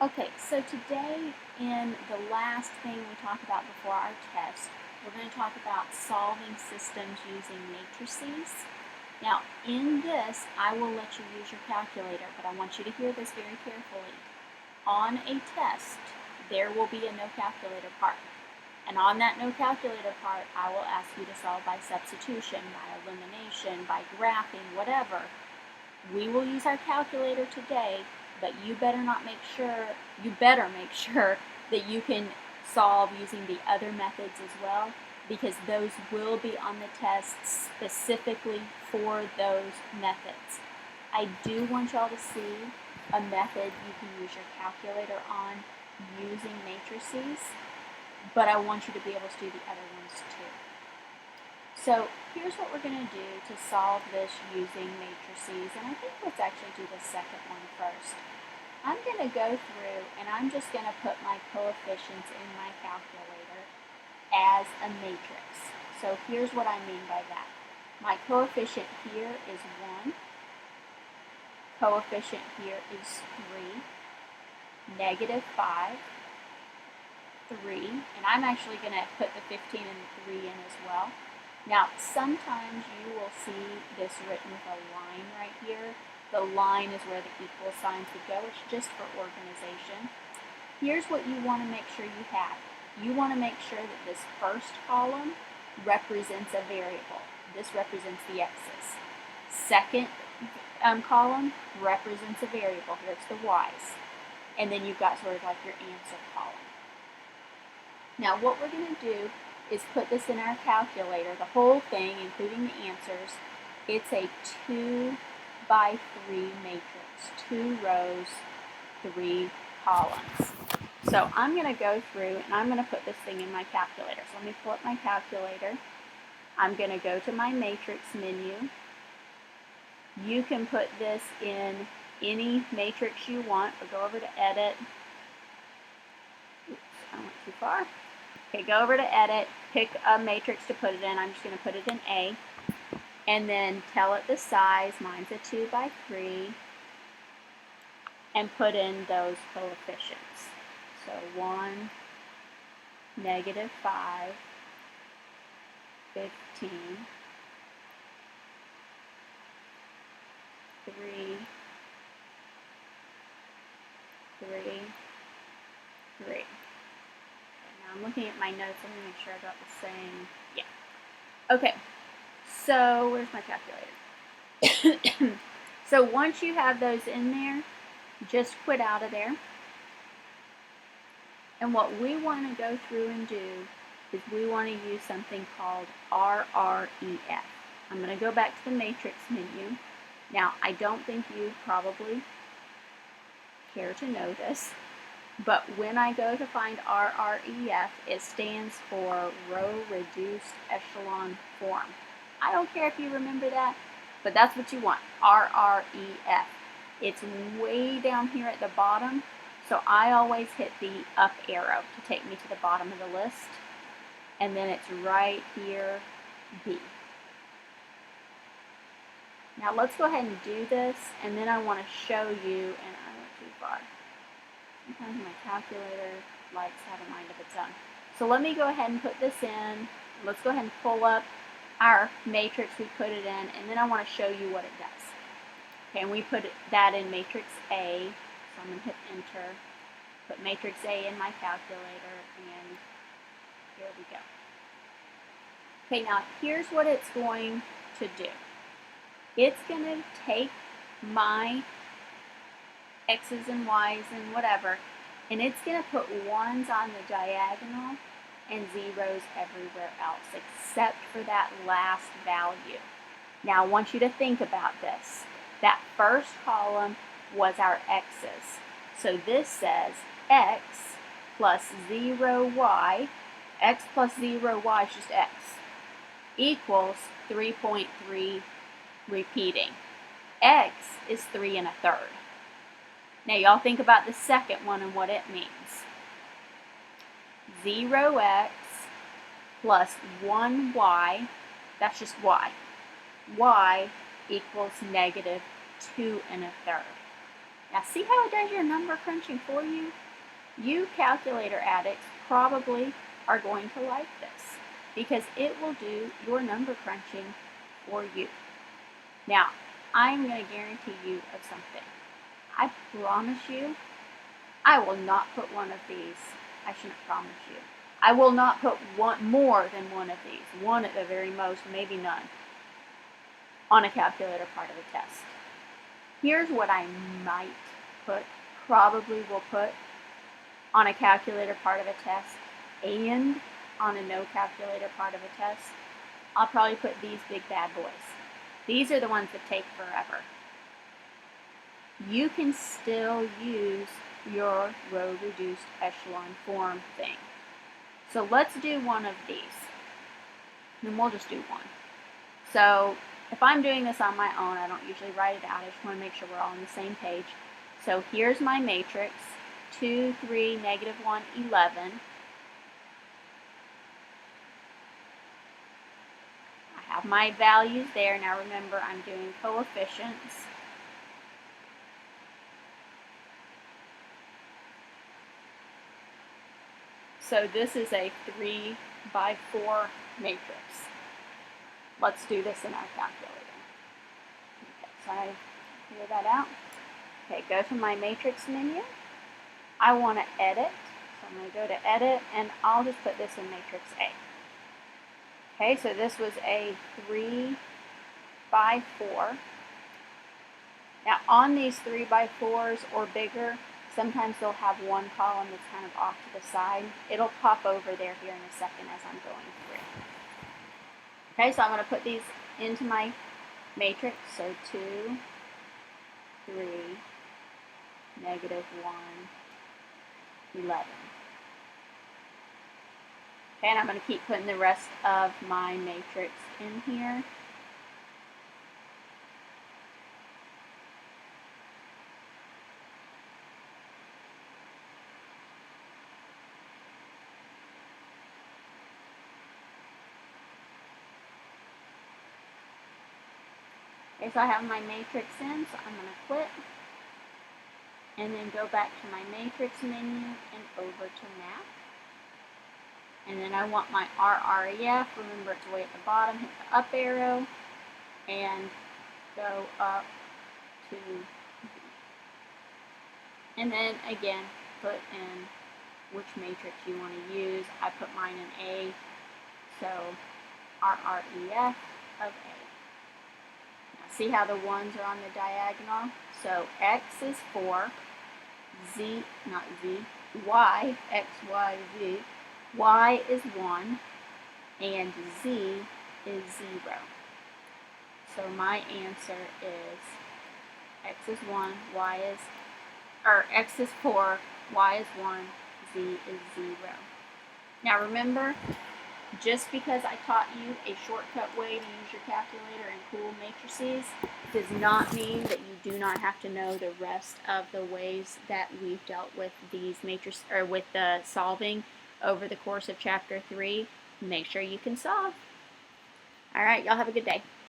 Okay, so today in the last thing we talked about before our test, we're going to talk about solving systems using matrices. Now, in this, I will let you use your calculator, but I want you to hear this very carefully. On a test, there will be a no calculator part. And on that no calculator part, I will ask you to solve by substitution, by elimination, by graphing, whatever. We will use our calculator today, but you better make sure that you can solve using the other methods as well, because those will be on the test specifically for those methods. I do want y'all to see a method you can use your calculator on using matrices, but I want you to be able to do the other ones too. So here's what we're going to do to solve this using matrices, and I think let's actually do the second one first. I'm going to go through and I'm just going to put my coefficients in my calculator as a matrix. So here's what I mean by that. My coefficient here is 1, coefficient here is 3, negative 5, 3, and I'm actually going to put the 15 and the 3 in as well. Now, sometimes you will see this written with a line right here. The line is where the equal signs would go. It's just for organization. Here's what you want to make sure you have. You want to make sure that this first column represents a variable. This represents the x's. Second column represents a variable. Here it's the y's. And then you've got sort of like your answer column. Now, what we're going to do is put this in our calculator, the whole thing, including the answers. It's a 2 by 3 matrix, 2 rows, 3 columns. So I'm going to go through and I'm going to put this thing in my calculator. So let me pull up my calculator. I'm going to go to my matrix menu. You can put this in any matrix you want, or go over to edit. Oops, I went too far. Okay, go over to edit, pick a matrix to put it in. I'm just going to put it in A. And then tell it the size. Mine's a 2 by 3. And put in those coefficients. So 1, negative 5, 15, 3, 3, 3. I'm looking at my notes. Let me make sure I got the same. Yeah. Okay. So where's my calculator? So once you have those in there, just quit out of there. And what we want to go through and do is we want to use something called RREF. I'm going to go back to the matrix menu. Now, I don't think you probably care to know this, but when I go to find RREF, it stands for Row Reduced Echelon Form. I don't care if you remember that, but that's what you want, RREF. It's way down here at the bottom, so I always hit the up arrow to take me to the bottom of the list, and then it's right here, B. Now let's go ahead and do this, and then I want to show you, and I went too far. Sometimes my calculator likes to have a mind of its own. So let me go ahead and put this in. Let's go ahead and pull up our matrix we put it in, and then I want to show you what it does. Okay, and we put that in matrix A, so I'm going to hit enter, put matrix A in my calculator, and here we go. Okay, now here's what it's going to do. It's going to take my x's and y's and whatever, and it's going to put 1s on the diagonal and 0s everywhere else except for that last value. Now I want you to think about this. That first column was our x's. So this says x plus 0y, x plus 0y is just x, equals 3.3 repeating. X is 3 1/3. Now y'all think about the second one and what it means. 0x plus 1y, that's just y equals negative 2 1/3. Now see how it does your number crunching for you? You calculator addicts probably are going to like this because it will do your number crunching for you. Now, I'm going to guarantee you of something. I promise you, I will not put one of these. I shouldn't promise you. I will not put more than one of these, one at the very most, maybe none, on a calculator part of the test. Here's what I might put, probably will put on a calculator part of a test and on a no calculator part of a test. I'll probably put these big bad boys. These are the ones that take forever. You can still use your row reduced echelon form thing. So let's do one of these. And we'll just do one. So if I'm doing this on my own, I don't usually write it out. I just want to make sure we're all on the same page. So here's my matrix. 2, 3, negative 1, 11. I have my values there. Now remember, I'm doing coefficients. So this is a 3 by 4 matrix. Let's do this in our calculator. Okay, so I figure that out. Okay, go to my matrix menu. I want to edit, so I'm going to go to edit, and I'll just put this in matrix A. Okay, so this was a 3 by 4. Now on these 3 by 4s or bigger, sometimes they'll have one column that's kind of off to the side. It'll pop over there here in a second as I'm going through. Okay, so I'm going to put these into my matrix. So 2, 3, negative 1, 11. Okay, and I'm going to keep putting the rest of my matrix in here. Okay, so I have my matrix in, so I'm going to quit. And then go back to my matrix menu and over to map. And then I want my RREF, remember it's way at the bottom, hit the up arrow, and go up to B. And then again, put in which matrix you want to use. I put mine in A, so RREF of A. Now see how the ones are on the diagonal? So X is 4, Z, not Z, Y, X, Y, Z. Y is 1, and Z is 0. So my answer is X is 1, Y is, or X is 4, Y is 1, Z is 0. Now remember, just because I taught you a shortcut way to use your calculator in cool matrices does not mean that you do not have to know the rest of the ways that we've dealt with these matrices, or with the solving over the course of chapter 3. Make sure you can solve. All right, y'all have a good day.